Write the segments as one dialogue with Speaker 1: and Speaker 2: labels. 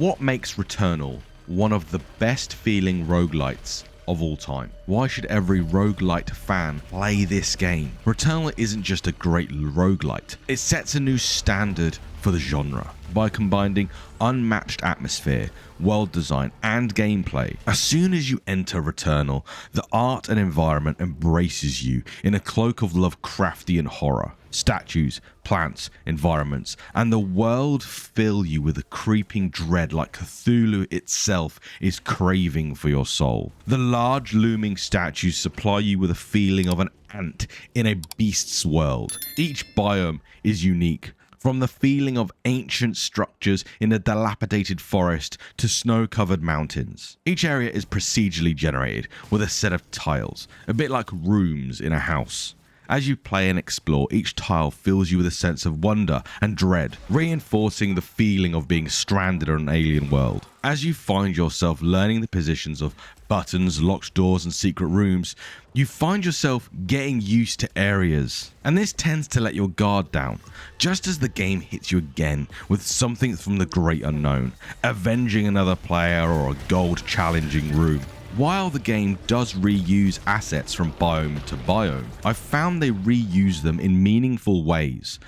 Speaker 1: What makes Returnal one of the best feeling roguelites of all time? Why should every roguelite fan play this game? Returnal isn't just a great roguelite, it sets a new standard for the genre by combining unmatched atmosphere, world design and gameplay. As soon as you enter Returnal, the art and environment embraces you in a cloak of Lovecraftian horror. Statues, plants, environments, and the world fill you with a creeping dread like Cthulhu itself is craving for your soul. The large looming statues supply you with a feeling of an ant in a beast's world. Each biome is unique, from the feeling of ancient structures in a dilapidated forest to snow-covered mountains. Each area is procedurally generated with a set of tiles, a bit like rooms in a house. As you play and explore, each tile fills you with a sense of wonder and dread, reinforcing the feeling of being stranded on an alien world. As you find yourself learning the positions of buttons, locked doors and secret rooms, you find yourself getting used to areas. And this tends to let your guard down, just as the game hits you again with something from the great unknown, avenging another player or a gold challenging room. While the game does reuse assets from biome to biome, I found they reuse them in meaningful ways,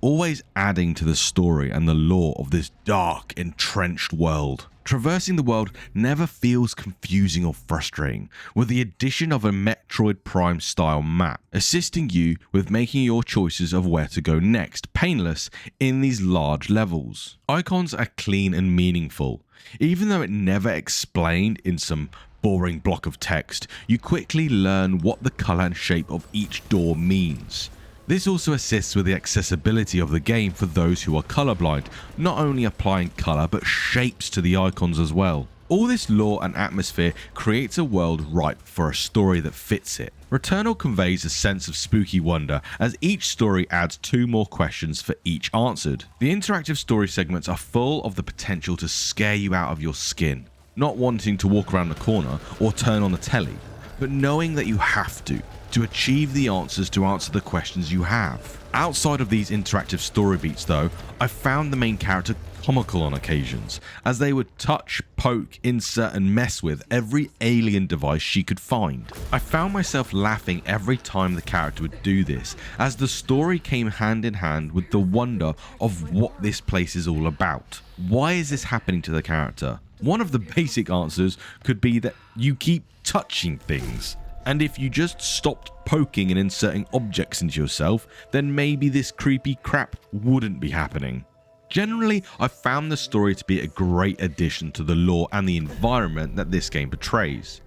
Speaker 1: always adding to the story and the lore of this dark, entrenched world. Traversing the world never feels confusing or frustrating, with the addition of a Metroid Prime style map, assisting you with making your choices of where to go next, painless in these large levels. Icons are clean and meaningful, even though it never explained in some boring block of text. You quickly learn what the color and shape of each door means. This also assists with the accessibility of the game for those who are colorblind, not only applying color but shapes to the icons as well. All this lore and atmosphere creates a world ripe for a story that fits it. Returnal conveys a sense of spooky wonder as each story adds 2 more questions for each answered. The interactive story segments are full of the potential to scare you out of your skin, not wanting to walk around the corner or turn on the telly, but knowing that you have to achieve the answers to answer the questions you have. Outside of these interactive story beats though, I found the main character comical on occasions, as they would touch, poke, insert and mess with every alien device she could find. I found myself laughing every time the character would do this, as the story came hand in hand with the wonder of what this place is all about. Why is this happening to the character? One of the basic answers could be that you keep touching things. And if you just stopped poking and inserting objects into yourself, then maybe this creepy crap wouldn't be happening. Generally, I found the story to be a great addition to the lore and the environment that this game portrays.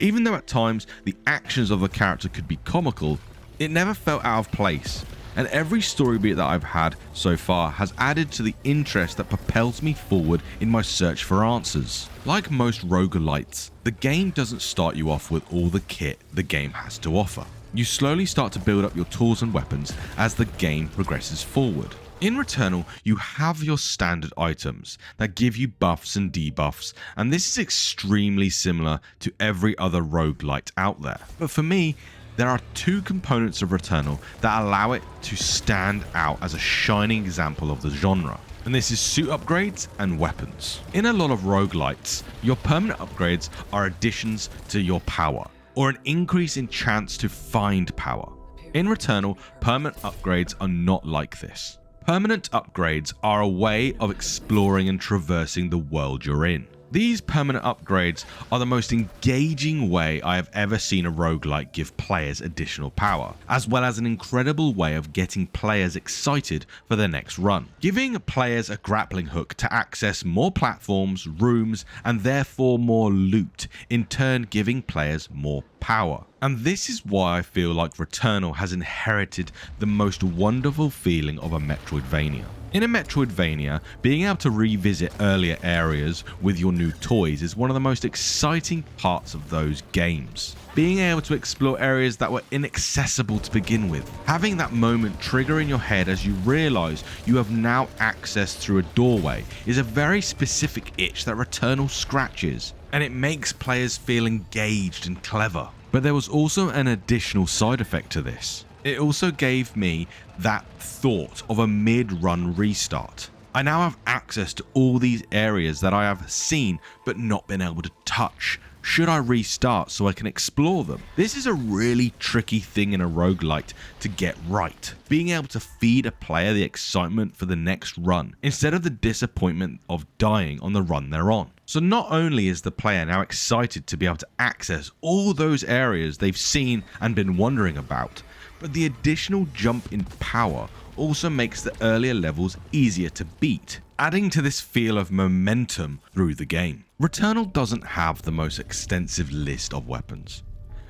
Speaker 1: Even though at times the actions of the character could be comical, it never felt out of place. And every story beat that I've had so far has added to the interest that propels me forward in my search for answers. Like most roguelites, the game doesn't start you off with all the kit the game has to offer. You slowly start to build up your tools and weapons as the game progresses forward. In Returnal, you have your standard items that give you buffs and debuffs, and this is extremely similar to every other roguelite out there. But for me, there are 2 components of Returnal that allow it to stand out as a shining example of the genre, and this is suit upgrades and weapons. In a lot of roguelites, your permanent upgrades are additions to your power, or an increase in chance to find power. In Returnal, permanent upgrades are not like this. Permanent upgrades are a way of exploring and traversing the world you're in. These permanent upgrades are the most engaging way I have ever seen a roguelike give players additional power, as well as an incredible way of getting players excited for their next run. Giving players a grappling hook to access more platforms, rooms, and therefore more loot, in turn giving players more power. And this is why I feel like Returnal has inherited the most wonderful feeling of a Metroidvania. In a Metroidvania, being able to revisit earlier areas with your new toys is one of the most exciting parts of those games. Being able to explore areas that were inaccessible to begin with. Having that moment trigger in your head as you realise you have now access through a doorway is a very specific itch that Returnal scratches, and it makes players feel engaged and clever. But there was also an additional side effect to this. It also gave me that thought of a mid-run restart. I now have access to all these areas that I have seen but not been able to touch. Should I restart so I can explore them? This is a really tricky thing in a roguelite to get right. Being able to feed a player the excitement for the next run, instead of the disappointment of dying on the run they're on. So not only is the player now excited to be able to access all those areas they've seen and been wondering about, but the additional jump in power also makes the earlier levels easier to beat, adding to this feel of momentum through the game. Returnal doesn't have the most extensive list of weapons,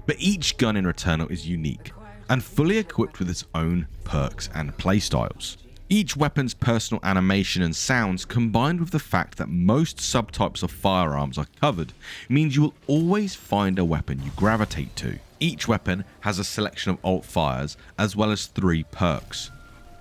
Speaker 1: but each gun in Returnal is unique and fully equipped with its own perks and playstyles. Each weapon's personal animation and sounds, combined with the fact that most subtypes of firearms are covered, means you will always find a weapon you gravitate to. Each weapon has a selection of alt fires as well as 3 perks.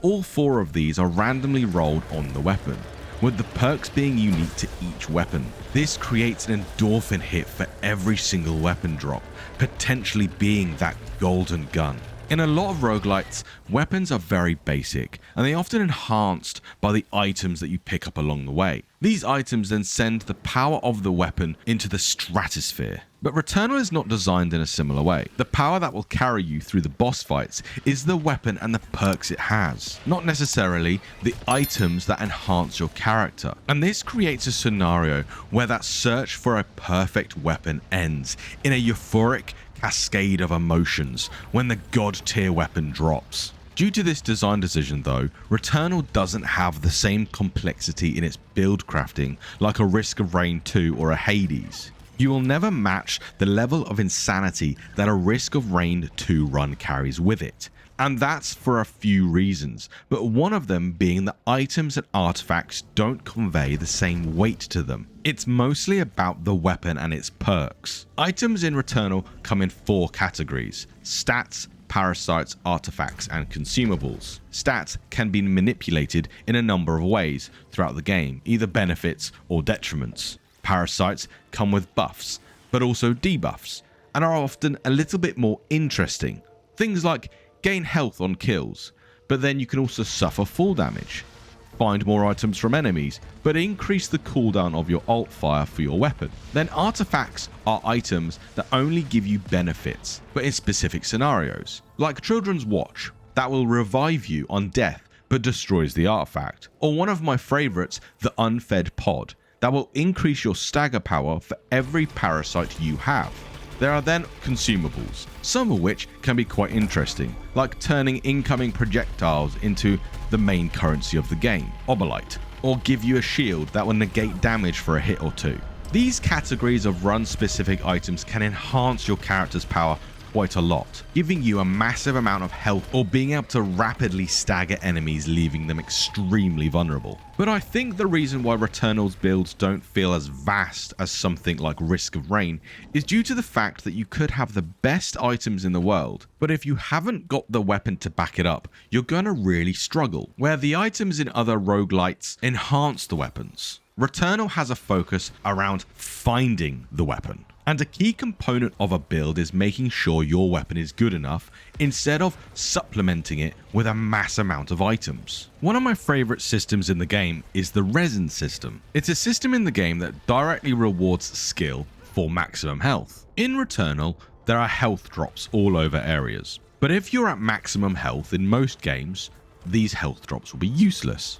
Speaker 1: All 4 of these are randomly rolled on the weapon, with the perks being unique to each weapon. This creates an endorphin hit for every single weapon drop, potentially being that golden gun. In a lot of roguelites, weapons are very basic, and they're often enhanced by the items that you pick up along the way. These items then send the power of the weapon into the stratosphere. But Returnal is not designed in a similar way. The power that will carry you through the boss fights is the weapon and the perks it has, not necessarily the items that enhance your character. And this creates a scenario where that search for a perfect weapon ends in a euphoric cascade of emotions when the god tier weapon drops. Due to this design decision though, Returnal doesn't have the same complexity in its build crafting like a Risk of Rain 2 or a Hades. You will never match the level of insanity that a Risk of Rain 2 run carries with it. And that's for a few reasons, but one of them being that items and artifacts don't convey the same weight to them. It's mostly about the weapon and its perks. Items in Returnal come in 4 categories: stats, parasites, artifacts, and consumables. Stats can be manipulated in a number of ways throughout the game, either benefits or detriments. Parasites come with buffs, but also debuffs, and are often a little bit more interesting. Things like gain health on kills, but then you can also suffer fall damage. Find more items from enemies, but increase the cooldown of your alt fire for your weapon. Then artifacts are items that only give you benefits, but in specific scenarios, like Children's Watch, that will revive you on death but destroys the artifact. Or one of my favourites, the Unfed Pod, that will increase your stagger power for every parasite you have. There are then consumables, some of which can be quite interesting, like turning incoming projectiles into the main currency of the game, Obolite, or give you a shield that will negate damage for a hit or 2. These categories of run-specific items can enhance your character's power quite a lot, giving you a massive amount of health or being able to rapidly stagger enemies, leaving them extremely vulnerable. But I think the reason why Returnal's builds don't feel as vast as something like Risk of Rain is due to the fact that you could have the best items in the world, but if you haven't got the weapon to back it up, you're gonna really struggle, where the items in other roguelites enhance the weapons. Returnal has a focus around finding the weapon. And a key component of a build is making sure your weapon is good enough instead of supplementing it with a mass amount of items. One of my favourite systems in the game is the resin system. It's a system in the game that directly rewards skill for maximum health. In Returnal, there are health drops all over areas. But if you're at maximum health in most games, these health drops will be useless.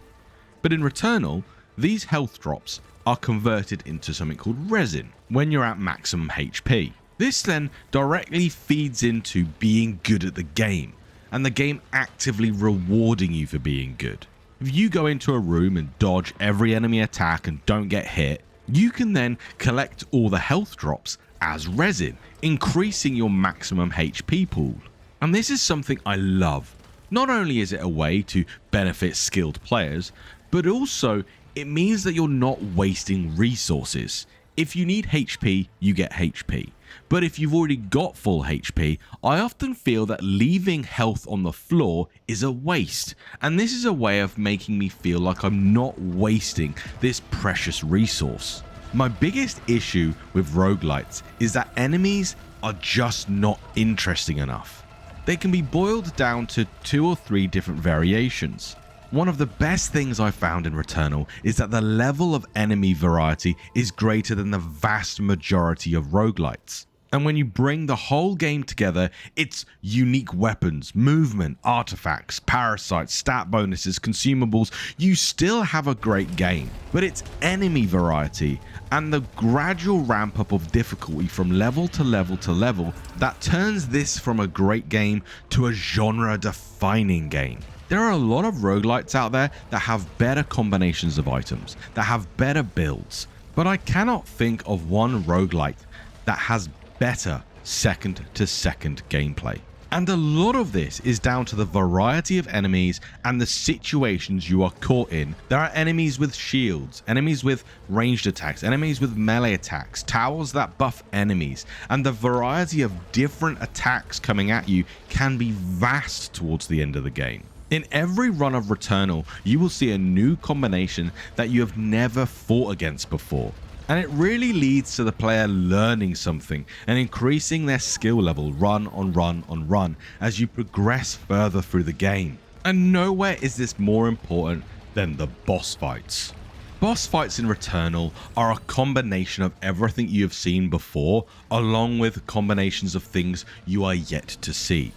Speaker 1: But in Returnal, these health drops are converted into something called resin when you're at maximum HP. This then directly feeds into being good at the game, and the game actively rewarding you for being good. If you go into a room and dodge every enemy attack and don't get hit, you can then collect all the health drops as resin, increasing your maximum HP pool. And this is something I love. Not only is it a way to benefit skilled players, but also it means that you're not wasting resources. If you need HP, you get HP. But if you've already got full HP, I often feel that leaving health on the floor is a waste. And this is a way of making me feel like I'm not wasting this precious resource. My biggest issue with roguelites is that enemies are just not interesting enough. They can be boiled down to 2 or 3 different variations. One of the best things I found in Returnal is that the level of enemy variety is greater than the vast majority of roguelites. And when you bring the whole game together, it's unique weapons, movement, artifacts, parasites, stat bonuses, consumables, you still have a great game. But it's enemy variety and the gradual ramp up of difficulty from level to level to level that turns this from a great game to a genre defining game. There are a lot of roguelites out there that have better combinations of items, that have better builds, but I cannot think of one roguelite that has better second to second gameplay. And a lot of this is down to the variety of enemies and the situations you are caught in. There are enemies with shields, enemies with ranged attacks, enemies with melee attacks, towers that buff enemies, and the variety of different attacks coming at you can be vast towards the end of the game. In every run of Returnal, you will see a new combination that you have never fought against before. And it really leads to the player learning something and increasing their skill level run on run on run as you progress further through the game. And nowhere is this more important than the boss fights. Boss fights in Returnal are a combination of everything you have seen before, along with combinations of things you are yet to see.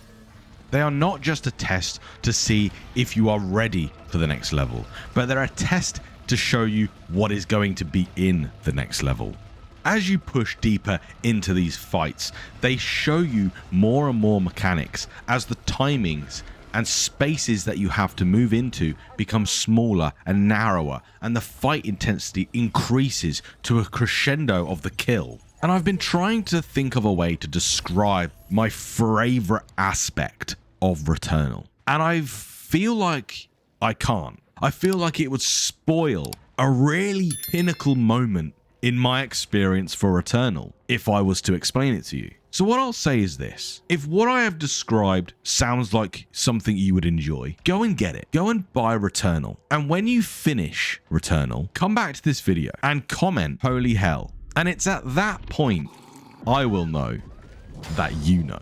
Speaker 1: They are not just a test to see if you are ready for the next level, but they're a test to show you what is going to be in the next level. As you push deeper into these fights, they show you more and more mechanics as the timings and spaces that you have to move into become smaller and narrower, and the fight intensity increases to a crescendo of the kill. And I've been trying to think of a way to describe my favorite aspect of Returnal, and I feel like I can't. I feel like it would spoil a really pinnacle moment in my experience for Returnal if I was to explain it to you. So what I'll say is this: if what I have described sounds like something you would enjoy, go and get it. Go and buy Returnal. And when you finish Returnal, come back to this video and comment "holy hell." And it's at that point I will know that you know.